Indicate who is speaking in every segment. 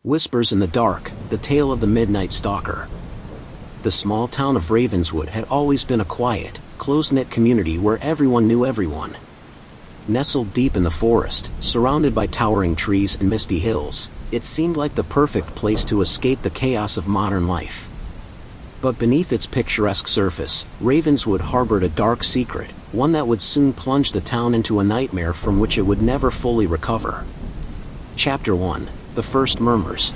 Speaker 1: Whispers in the Dark, the tale of the Midnight Stalker. The small town of Ravenswood had always been a quiet, close-knit community where everyone knew everyone. Nestled deep in the forest, surrounded by towering trees and misty hills, it seemed like the perfect place to escape the chaos of modern life. But beneath its picturesque surface, Ravenswood harbored a dark secret, one that would soon plunge the town into a nightmare from which it would never fully recover. Chapter 1. The First Murmurs.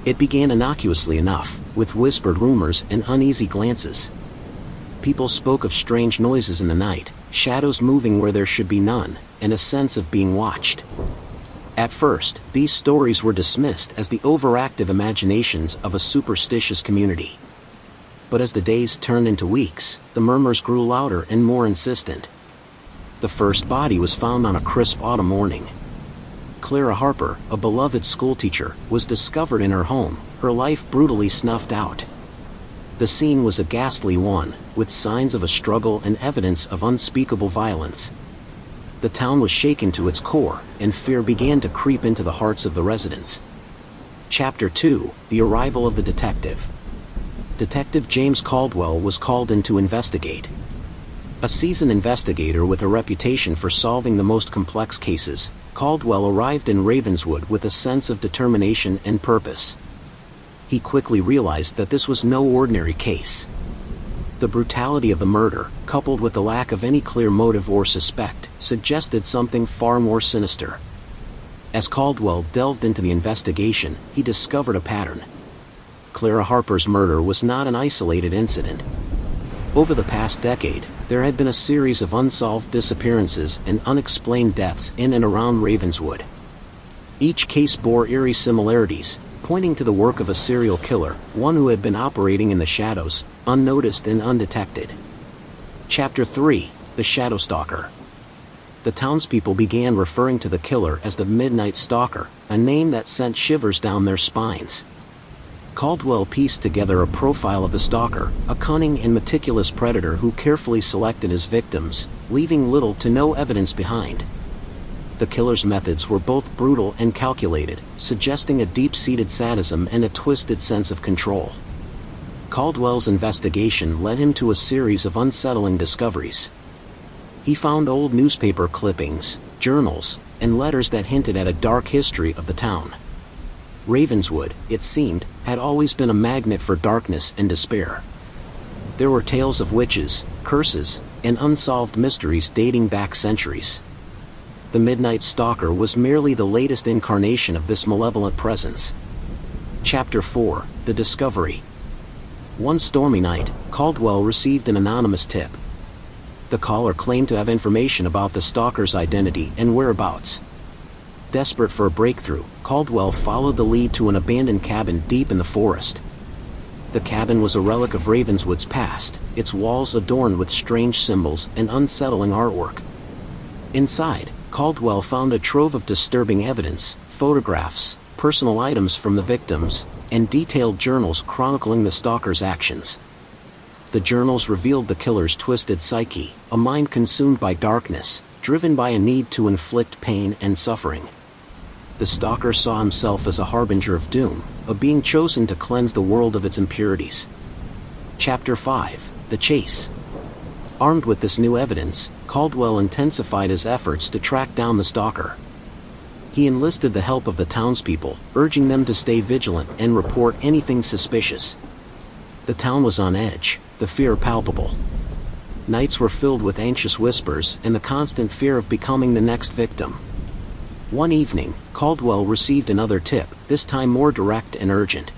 Speaker 1: It began innocuously enough, with whispered rumors and uneasy glances. People spoke of strange noises in the night, shadows moving where there should be none, and a sense of being watched. At first, these stories were dismissed as the overactive imaginations of a superstitious community. But as the days turned into weeks, the murmurs grew louder and more insistent. The first body was found on a crisp autumn morning. Clara Harper, a beloved schoolteacher, was discovered in her home, her life brutally snuffed out. The scene was a ghastly one, with signs of a struggle and evidence of unspeakable violence. The town was shaken to its core, and fear began to creep into the hearts of the residents. Chapter 2. The Arrival of the Detective. Detective James Caldwell was called in to investigate. A seasoned investigator with a reputation for solving the most complex cases, Caldwell arrived in Ravenswood with a sense of determination and purpose. He quickly realized that this was no ordinary case. The brutality of the murder, coupled with the lack of any clear motive or suspect, suggested something far more sinister. As Caldwell delved into the investigation, he discovered a pattern. Clara Harper's murder was not an isolated incident. Over the past decade, there had been a series of unsolved disappearances and unexplained deaths in and around Ravenswood. Each case bore eerie similarities, pointing to the work of a serial killer, one who had been operating in the shadows, unnoticed and undetected. Chapter 3. The Shadow Stalker. The townspeople began referring to the killer as the Midnight Stalker, a name that sent shivers down their spines. Caldwell pieced together a profile of the stalker, a cunning and meticulous predator who carefully selected his victims, leaving little to no evidence behind. The killer's methods were both brutal and calculated, suggesting a deep-seated sadism and a twisted sense of control. Caldwell's investigation led him to a series of unsettling discoveries. He found old newspaper clippings, journals, and letters that hinted at a dark history of the town. Ravenswood, it seemed, had always been a magnet for darkness and despair. There were tales of witches, curses, and unsolved mysteries dating back centuries. The Midnight Stalker was merely the latest incarnation of this malevolent presence. Chapter 4. The Discovery. One stormy night, Caldwell received an anonymous tip. The caller claimed to have information about the stalker's identity and whereabouts. Desperate for a breakthrough, Caldwell followed the lead to an abandoned cabin deep in the forest. The cabin was a relic of Ravenswood's past, its walls adorned with strange symbols and unsettling artwork. Inside, Caldwell found a trove of disturbing evidence, photographs, personal items from the victims, and detailed journals chronicling the stalker's actions. The journals revealed the killer's twisted psyche, a mind consumed by darkness, driven by a need to inflict pain and suffering. The stalker saw himself as a harbinger of doom, a being chosen to cleanse the world of its impurities. Chapter 5. The Chase. Armed with this new evidence, Caldwell intensified his efforts to track down the stalker. He enlisted the help of the townspeople, urging them to stay vigilant and report anything suspicious. The town was on edge, the fear palpable. Nights were filled with anxious whispers and the constant fear of becoming the next victim. One evening, Caldwell received another tip, this time more direct and urgent.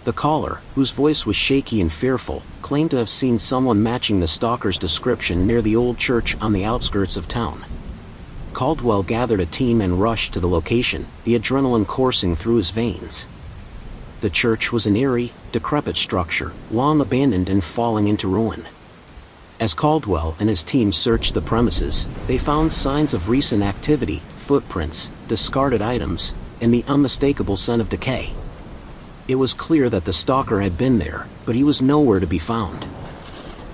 Speaker 1: The caller, whose voice was shaky and fearful, claimed to have seen someone matching the stalker's description near the old church on the outskirts of town. Caldwell gathered a team and rushed to the location, the adrenaline coursing through his veins. The church was an eerie, decrepit structure, long abandoned and falling into ruin. As Caldwell and his team searched the premises, they found signs of recent activity, footprints, discarded items, and the unmistakable scent of decay. It was clear that the stalker had been there, but he was nowhere to be found.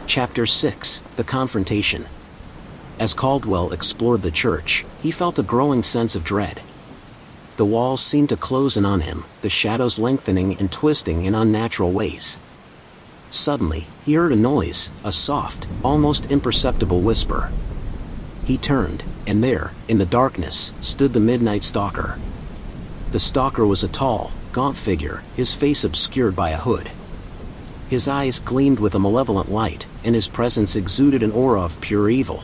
Speaker 1: Chapter 6. The Confrontation. As Caldwell explored the church, he felt a growing sense of dread. The walls seemed to close in on him, the shadows lengthening and twisting in unnatural ways. Suddenly, he heard a noise, a soft, almost imperceptible whisper. He turned, and there, in the darkness, stood the midnight stalker. The stalker was a tall, gaunt figure, his face obscured by a hood. His eyes gleamed with a malevolent light, and his presence exuded an aura of pure evil.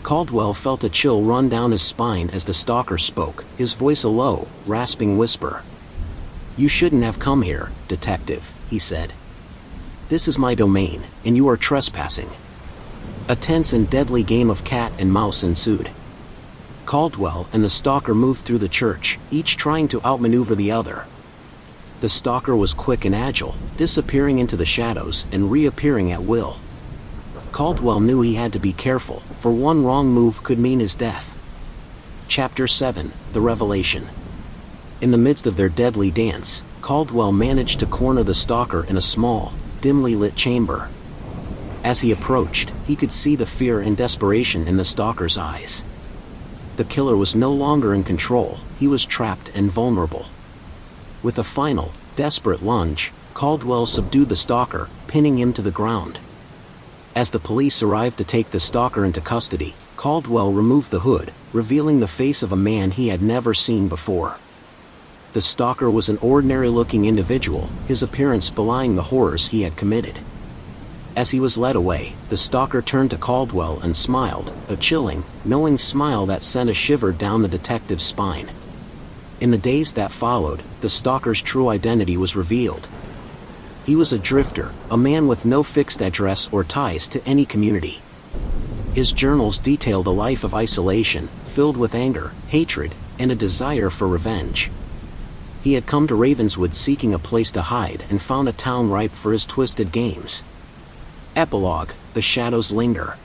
Speaker 1: Caldwell felt a chill run down his spine as the stalker spoke, his voice a low, rasping whisper. "You shouldn't have come here, detective," he said. "This is my domain, and you are trespassing." A tense and deadly game of cat and mouse ensued. Caldwell and the stalker moved through the church, each trying to outmaneuver the other. The stalker was quick and agile, disappearing into the shadows and reappearing at will. Caldwell knew he had to be careful, for one wrong move could mean his death. Chapter 7: The Revelation. In the midst of their deadly dance, Caldwell managed to corner the stalker in a small, dimly lit chamber. As he approached, he could see the fear and desperation in the stalker's eyes. The killer was no longer in control, he was trapped and vulnerable. With a final, desperate lunge, Caldwell subdued the stalker, pinning him to the ground. As the police arrived to take the stalker into custody, Caldwell removed the hood, revealing the face of a man he had never seen before. The stalker was an ordinary-looking individual, his appearance belying the horrors he had committed. As he was led away, the stalker turned to Caldwell and smiled, a chilling, knowing smile that sent a shiver down the detective's spine. In the days that followed, the stalker's true identity was revealed. He was a drifter, a man with no fixed address or ties to any community. His journals detailed a life of isolation, filled with anger, hatred, and a desire for revenge. He had come to Ravenswood seeking a place to hide and found a town ripe for his twisted games. Epilogue: The shadows linger.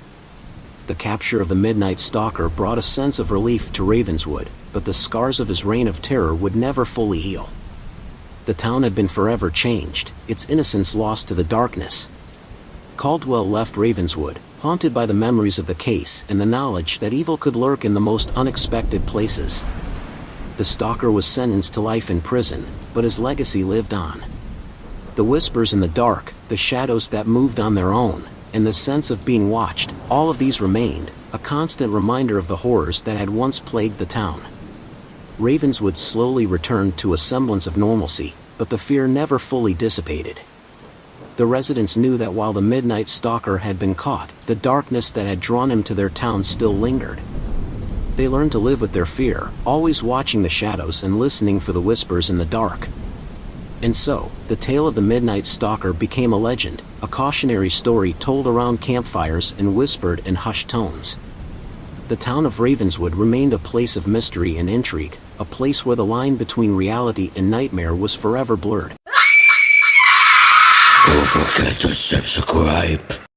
Speaker 1: The capture of the Midnight Stalker brought a sense of relief to Ravenswood, but the scars of his reign of terror would never fully heal. The town had been forever changed, its innocence lost to the darkness. Caldwell left Ravenswood, haunted by the memories of the case and the knowledge that evil could lurk in the most unexpected places. The stalker was sentenced to life in prison, but his legacy lived on. The whispers in the dark, the shadows that moved on their own, and the sense of being watched, all of these remained, a constant reminder of the horrors that had once plagued the town. Ravenswood slowly returned to a semblance of normalcy, but the fear never fully dissipated. The residents knew that while the Midnight Stalker had been caught, the darkness that had drawn him to their town still lingered. They learned to live with their fear, always watching the shadows and listening for the whispers in the dark. And so, the tale of the Midnight Stalker became a legend, a cautionary story told around campfires and whispered in hushed tones. The town of Ravenswood remained a place of mystery and intrigue, a place where the line between reality and nightmare was forever blurred.
Speaker 2: Don't forget to subscribe.